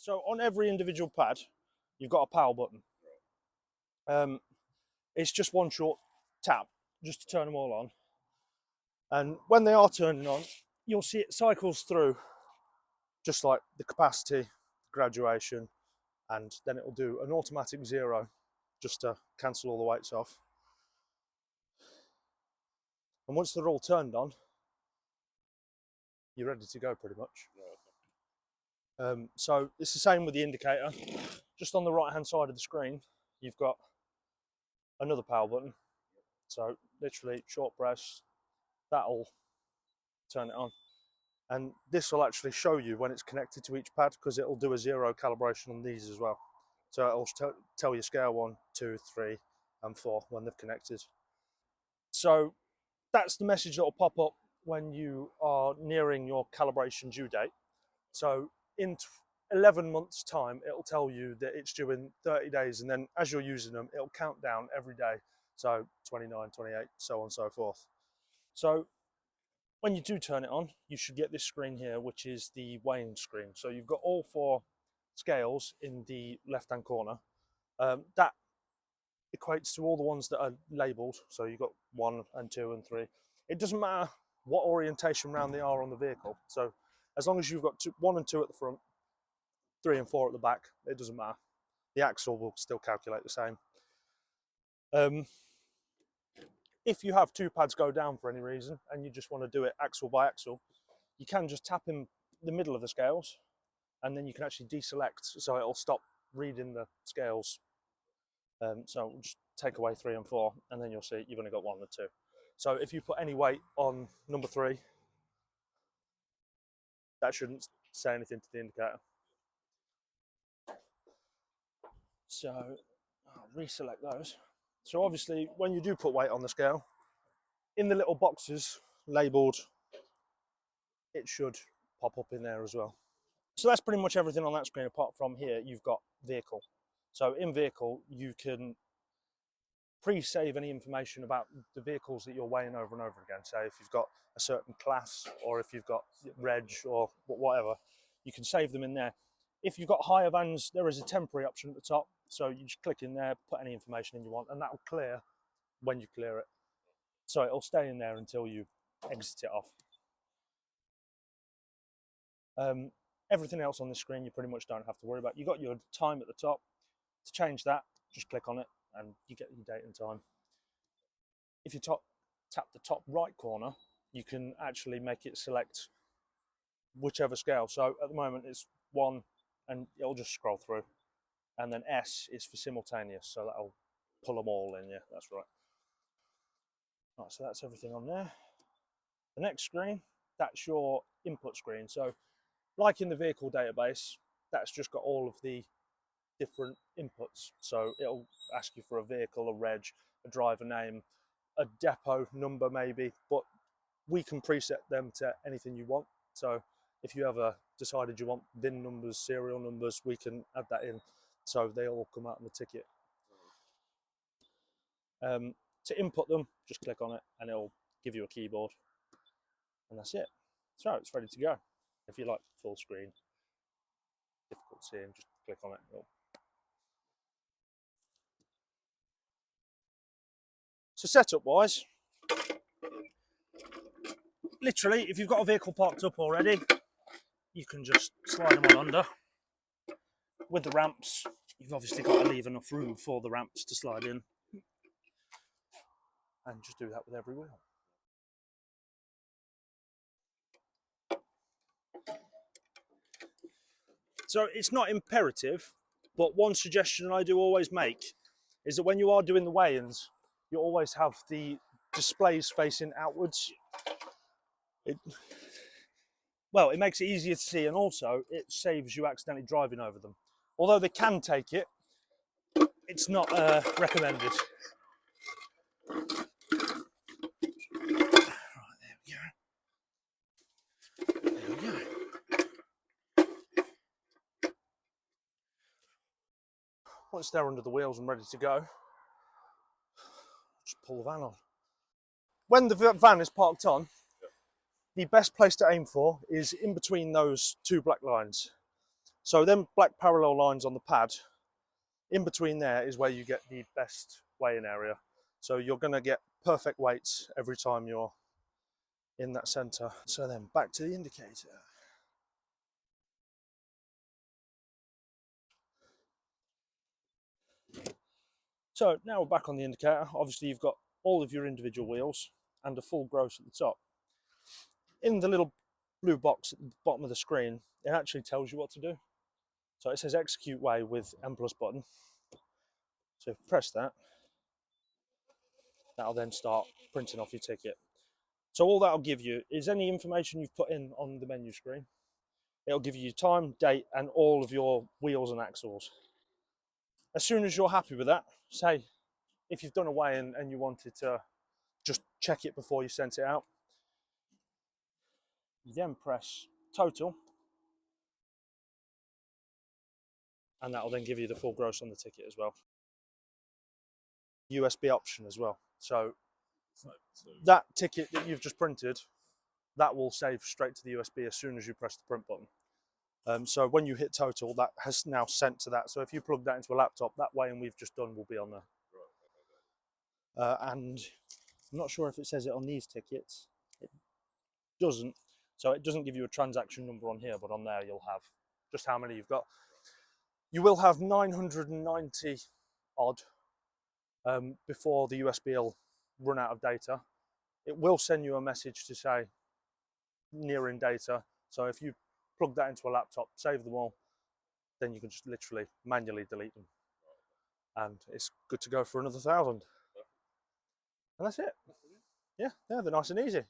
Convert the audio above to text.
So on every individual pad, you've got a power button. It's just one short tap just to turn them all on. And when they are turning on, you'll see it cycles through just like the capacity, graduation, and then it'll do an automatic 0 just to cancel all the weights off. And once they're all turned on, you're ready to go pretty much. So it's the same with the indicator. Just on the right hand side of the screen, you've got another power button. So literally short press, that'll turn it on. And this will actually show you when it's connected to each pad, because it'll do a 0 calibration on these as well. So it'll tell you scale 1, 2, 3, and 4 when they've connected. So that's the message that will pop up when you are nearing your calibration due date. So in 11 months time, it'll tell you that it's due in 30 days. And then as you're using them, it'll count down every day. So 29, 28, so on and so forth. So when you do turn it on, you should get this screen here, which is the weighing screen. So you've got all 4 scales in the left-hand corner. That equates to all the ones that are labelled. So you've got 1 and 2 and 3. It doesn't matter what orientation round they are on the vehicle. So as long as you've got 1 and 2 at the front, 3 and 4 at the back, it doesn't matter. The axle will still calculate the same. If you have 2 pads go down for any reason and you just want to do it axle by axle, you can just tap in the middle of the scales, and then you can actually deselect, so it'll stop reading the scales. So we'll just take away 3 and 4, and then you'll see you've only got 1 and 2. So if you put any weight on number 3, that shouldn't say anything to the indicator. So I'll reselect those. So obviously when you do put weight on the scale, in the little boxes labelled, it should pop up in there as well. So that's pretty much everything on that screen. Apart from here, you've got vehicle. So in vehicle, you can pre-save any information about the vehicles that you're weighing over and over again. So if you've got a certain class, or if you've got reg or whatever, you can save them in there. If you've got higher vans, there is a temporary option at the top. So you just click in there, put any information in you want, and that will clear when you clear it. So it'll stay in there until you exit it off. Everything else on the screen you pretty much don't have to worry about. You've got your time at the top. To change that, just click on it and you get your date and time. If you tap the top right corner, you can actually make it select whichever scale. So at the moment it's 1, and it'll just scroll through. And then S is for simultaneous, so that'll pull them all in, yeah, that's right. Right, so that's everything on there. The next screen, that's your input screen. So like in the vehicle database, that's just got all of the different inputs. So it'll ask you for a vehicle, a reg, a driver name, a depot number maybe, but we can preset them to anything you want. So if you ever decided you want VIN numbers, serial numbers, we can add that in, so they all come out on the ticket. To input them, just click on it and it'll give you a keyboard, and that's it. So it's ready to go. If you like full screen, difficult seeing, just click on it. So setup wise, literally if you've got a vehicle parked up already, you can just slide them on under. With the ramps, you've obviously got to leave enough room for the ramps to slide in, and just do that with every wheel. So it's not imperative, but one suggestion I do always make is that when you are doing the weigh-ins, you always have the displays facing outwards. It makes it easier to see, and also it saves you accidentally driving over them. Although they can take it, it's not recommended. Right, there we go. Once they're under the wheels and ready to go, just pull the van on. When the van is parked on, the best place to aim for is in between those 2 black lines. So them black parallel lines on the pad, in between there is where you get the best weighing area. So you're going to get perfect weights every time you're in that center. So then back to the indicator. So now we're back on the indicator. Obviously you've got all of your individual wheels and a full gross at the top. In the little blue box at the bottom of the screen, it actually tells you what to do. So it says execute weigh with M+ button. So if you press that, that'll then start printing off your ticket. So all that'll give you is any information you've put in on the menu screen. It'll give you your time, date, and all of your wheels and axles. As soon as you're happy with that, say if you've done a weigh-in and you wanted to just check it before you sent it out, you then press total, and that'll then give you the full gross on the ticket as well. USB option as well. So that ticket that you've just printed, that will save straight to the USB as soon as you press the print button. So when you hit total, that has now sent to that. So if you plug that into a laptop, that weigh-in we've just done will be on there. And I'm not sure if it says it on these tickets. It doesn't. So it doesn't give you a transaction number on here, but on there you'll have just how many you've got. You will have 990 odd before the USB will run out of data. It will send you a message to say nearing data. So if you plug that into a laptop, save them all, then you can just literally manually delete them. And it's good to go for another 1,000. And that's it. Yeah, they're nice and easy.